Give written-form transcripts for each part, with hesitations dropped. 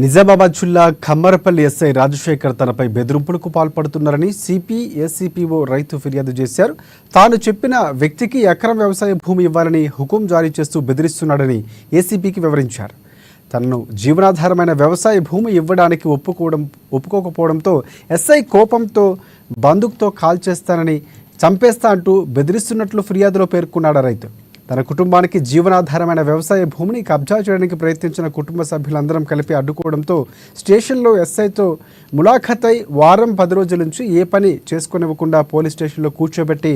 నిజామాబాద్ జిల్లా ఖమ్మరపల్లి ఎస్ఐ రాజశేఖర్ తనపై బెదిరింపులకు పాల్పడుతున్నారని సిపి ఏసీపీఓ రైతు ఫిర్యాదు చేశారు. తాను చెప్పిన వ్యక్తికి ఎకరం వ్యవసాయ భూమి ఇవ్వాలని హుకుం జారీ చేస్తూ బెదిరిస్తున్నాడని ఏసీపీకి వివరించారు. తనను జీవనాధారమైన వ్యవసాయ భూమి ఇవ్వడానికి ఒప్పుకోకపోవడంతో ఎస్ఐ కోపంతో బందూక్తో కాల్ చేస్తానని, చంపేస్తా అంటూ బెదిరిస్తున్నట్లు ఫిర్యాదులో పేర్కొన్నాడు రైతు. తన కుటుంబానికి జీవనాధారమైన వ్యవసాయ భూమిని కబ్జా చేయడానికి ప్రయత్నించిన కుటుంబ సభ్యులందరం కలిపి అడ్డుకోవడంతో స్టేషన్లో ఎస్ఐతో ములాఖతై వారం 10 రోజుల నుంచి ఏ పని చేసుకునివ్వకుండా పోలీస్ స్టేషన్లో కూర్చోబెట్టి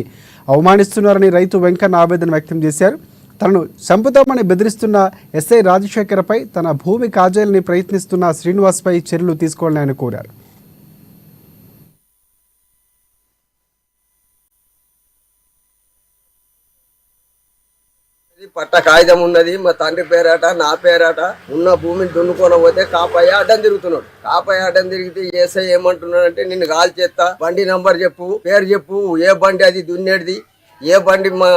అవమానిస్తున్నారని రైతు వెంకన్న ఆవేదన వ్యక్తం చేశారు. తనను చంపుతామని బెదిరిస్తున్న ఎస్ఐ రాజశేఖర్పై తన భూమి కాజేయాలని ప్రయత్నిస్తున్న శ్రీనివాస్పై చర్యలు తీసుకోవాలని ఆయన కోరారు. పట్ట కాగితం ఉన్నది, మా తండ్రి పేరాట నా పేరాట. ఉన్న భూమిని దున్నుకొని పోతే కాపయ్య అడ్డం తిరుగుతున్నాడు. కాపయ్య అడ్డం తిరిగితే ఏసఐ ఏమంటున్నాడంటే, నిన్ను కాల్ చేస్తా, బండి నంబర్ చెప్పు, పేరు చెప్పు, ఏ బండి అది దున్నేది, ఏ బండి మా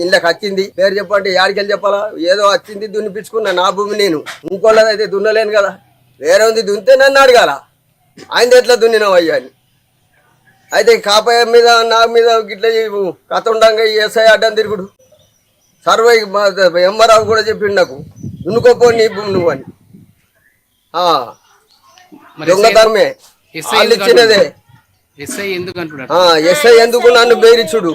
ఇళ్ళకి వచ్చింది, పేరు చెప్పంటే యాడికెళ్ళి చెప్పాలా? ఏదో వచ్చింది దున్నిపించుకున్నా నా భూమి, నేను ఇంకోళ్ళదైతే దున్నలేను కదా. వేరే ఉంది దున్నితే నన్ను అడగాల, ఆయన ఎట్లా దున్నినావు అయ్యా అని. అయితే కాపయ్య మీద నా మీద గిట్ల కథ ఉండగా ఏసఐ అడ్డం తిరుగుడు. సర్వై ఎంఆర్ఆవు కూడా చెప్పిండు నాకు, దున్నుకోపో నీ భూమి నువ్వు అని. దొంగతనమే వాళ్ళు ఇచ్చినదే. ఎస్ఐ ఎందుకు నన్ను బెదిరించుడు?